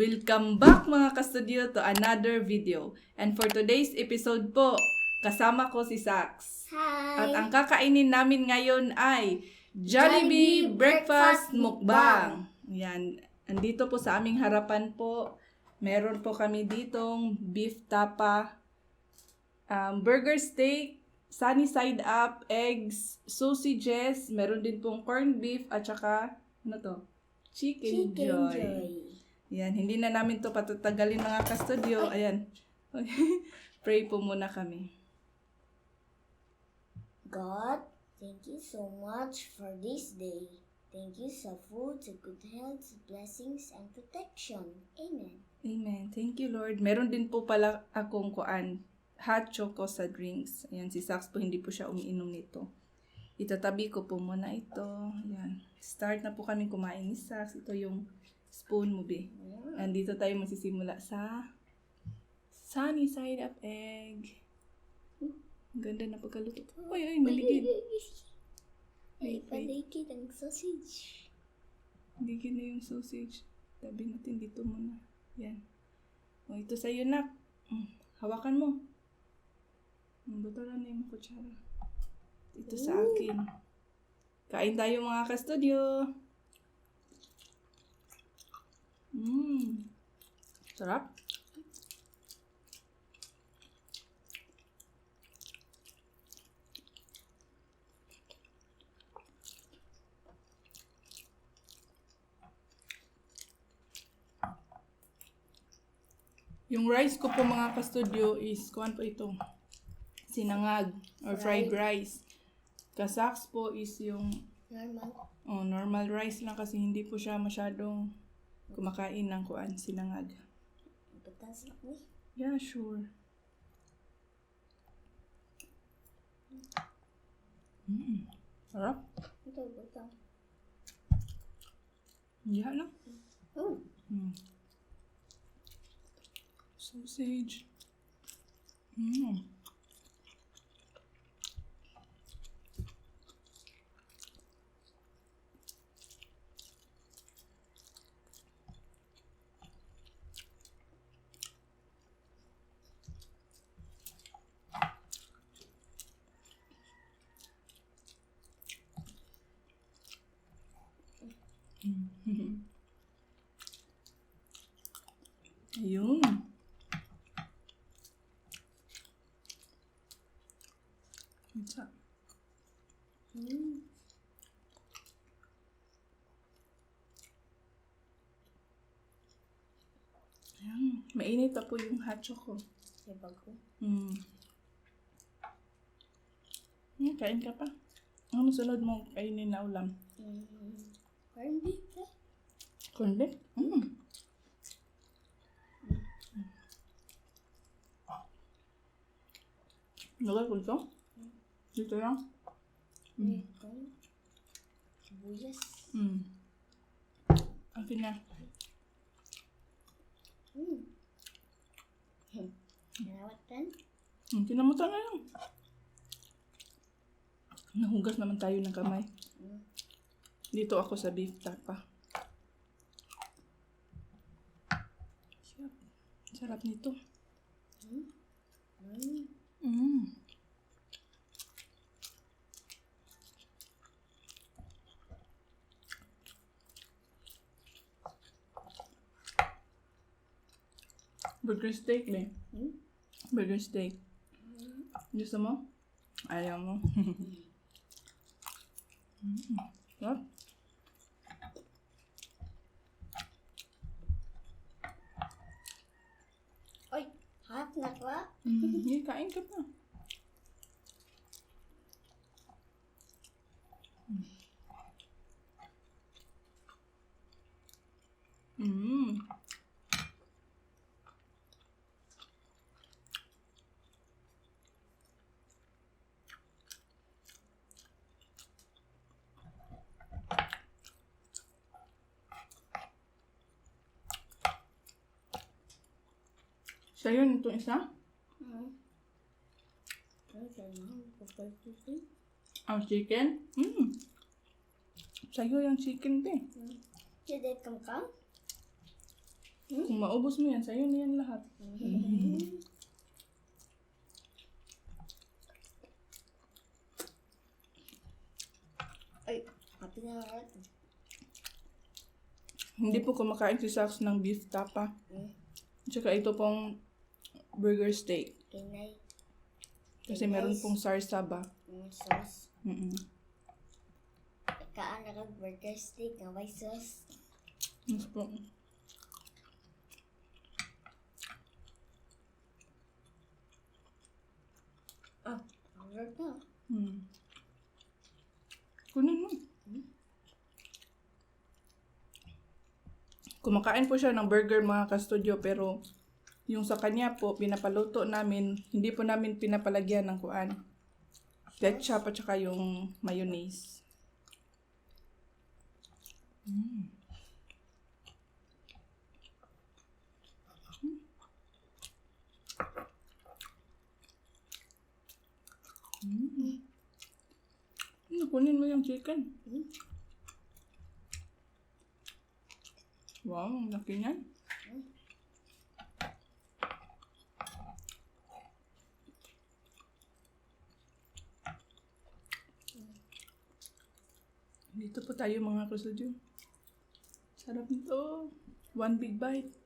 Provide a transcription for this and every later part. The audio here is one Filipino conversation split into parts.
Welcome back mga ka-studio to another video. And for today's episode po, kasama ko si Sax. Hi! At ang kakainin namin ngayon ay Jollibee Breakfast Mukbang. Yan, andito po sa aming harapan po, meron po kami ditong beef tapa, burger steak, sunny side up, eggs, sausages, meron din pong corned beef at saka, ano to? Chicken joy. Yan, hindi na namin to patatagalin mga ka-studio. Ayan. Pray po muna kami. God, thank you so much for this day. Thank you sa food, sa good health, blessings, and protection. Amen. Amen. Thank you, Lord. Meron din po pala akong hot choco sa drinks. Ayan, si Sax po hindi po siya umiinom nito. Itatabi ko po muna ito. Ayan. Start na po kami kumain ni Sax. Ito yung spoon mo, be. Andito tayo magsisimula sa sunny side up egg. Ang ganda na pagkaluto. Ay, maligid. Ay, paligid ang sausage. Maligid na yung sausage. Tabi natin dito muna. Yan. O, ito sa'yo, nak. Hawakan mo. Butaran na yung kutsara. Ito sa akin. Kain tayo mga ka-studio. Sarap. Yung rice ko po mga ka-studio is, kuhan po ito, sinangag or fried rice. Kasaks po is yung normal rice lang kasi hindi po siya masyadong kumakain ng kuan, sinangag. Butas ako. Yeah, sure. Sarap. Ito, butas. Yeah lang. Oh. Sausage. Ayun. Pizza. Ayan. Mainit pa po yung hot choco. Sabag ko. Kain ka pa. Ano sunod mo kainin na ulam? Corned beef eh. Corned beef? Lagay ko ito? Dito lang? Ito. Sibuyas. Akin na. Nawat kan? Kinamutan na lang. Nahugas naman tayo ng kamay. Dito ako sa beef tapa. Sarap nito. Burger steak, be. Burger steak. Gusto mo? Ayaw mo? Sarap. Oy, hot na ko ah. Kain ka pa. Sa'yo itong isa? Ang chicken? Sa'yo yung chicken, be. Jadi kam kam? Kung maubos mo yan, sa'yo na yan lahat. Ay, happy na lahat. Hindi po kumakain si Sax ng beef tapa. Tsaka ito pong burger steak. Kinay. Kasi meron pong sarsaba. Sauce. Kaan na burger steak na may sauce. Yes po. Alright na. Kunin mo. Kumakain po siya ng burger mga ka-studio, pero yung sa kanya po, pinapaluto namin, hindi po namin pinapalagyan ng kuan. Ketchup at saka yung mayonnaise. Kunin mo yung chicken. Wow, ang laki niyan. Dito po tayo mga kasadyo. Sarap nito. One big bite.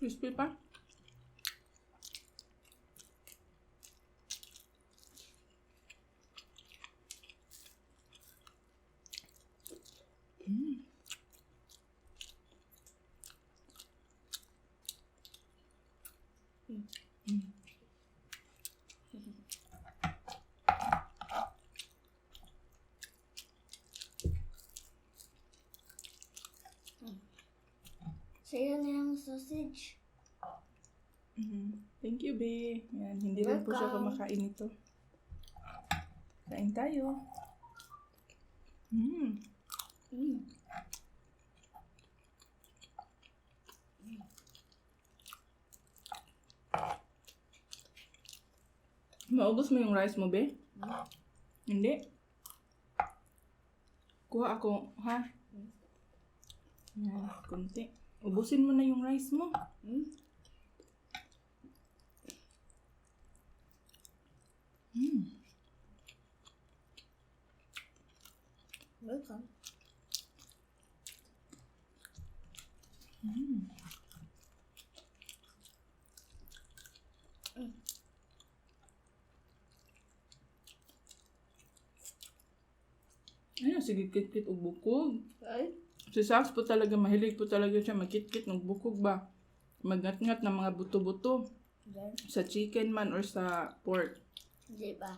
Crispy pa. Sa'yo na yung sausage. Thank you, be. Yan, hindi rin po siya kumakain nito. Kain tayo. Maubos mo yung rice mo, be? Hindi. Kuha ako, ha? Yan, kunti. Ubusin mo na yung rice mo. Welcome. Ayun, sige, kit-kit o bukog. Ay? Si Sax po talaga, mahilig po talaga siya magkit-kit ng bukog ba? Magngat-ngat ng mga buto-buto. Sa chicken man or sa pork. Di ba?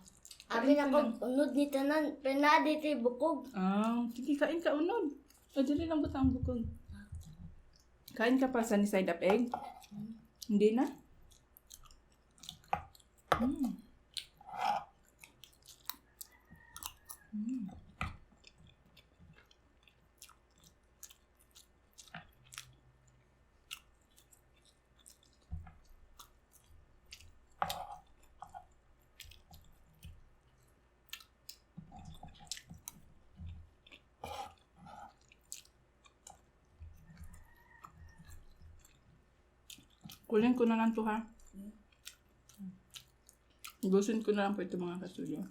Abi na ko, unod ni tanan. Penade ti bukog. Sige, kain ka unod. Dali lang buta ang bukog. Kain ka pa sa ni side up egg? Hindi na? Kulin ko na lang to, ha? Ubusin ko na lang po ito mga kastudio.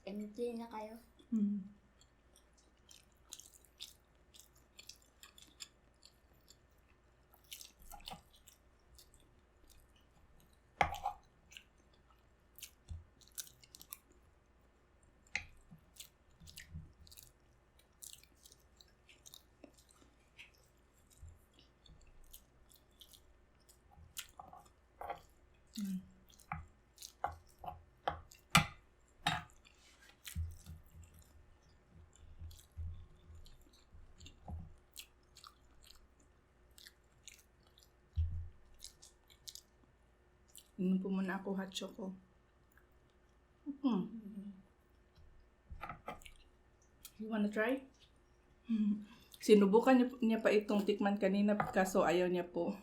Empty na kayo. Inom po muna ako hot choco. You wanna try? Sinubukan niya pa itong tikman kanina kaso ayaw niya po.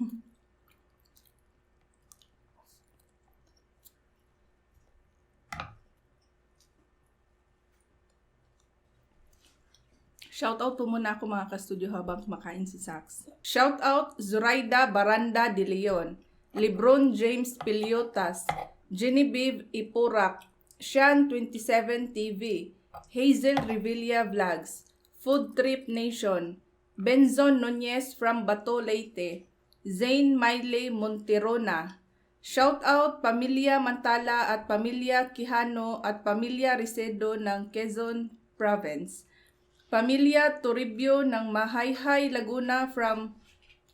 Shoutout po muna ako mga ka-studio habang kumakain si Sax. Shoutout Zoraida Baranda de Leon, Lebron James Piliotas, Genevieve Ipurak, Shan 27 TV, Hazel Revilla Vlogs, Food Trip Nation, Benzon Nunez from Bato Leyte, Zane Miley Monterona. Shoutout Pamilya Mantala at Pamilya Quijano at Pamilya Ricedo ng Quezon Province. Pamilya Toribio ng Mahayhay, Laguna from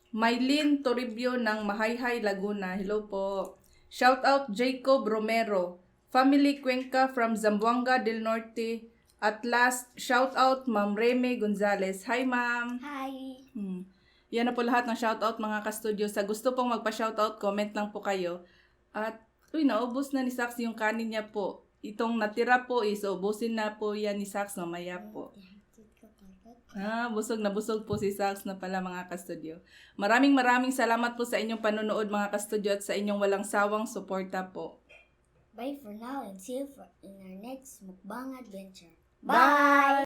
Maylin Toribio ng Mahayhay, Laguna. Hello po. Shoutout Jacob Romero. Family Cuenca from Zamboanga del Norte. At last, shoutout Ma'am Reme Gonzalez. Hi ma'am. Hi! Yan na po lahat ng shoutout mga ka-studio. Sa gusto pong magpa-shoutout, comment lang po kayo. At, naubos na ni Sax yung kanin niya po. Itong natira po is, ubusin na po yan ni Sax mamaya po. Busog na busog po si Sax na pala mga ka-studio. Maraming salamat po sa inyong panonood mga ka-studio at sa inyong walang sawang suporta po. Bye for now and see you in our next mukbang adventure. Bye!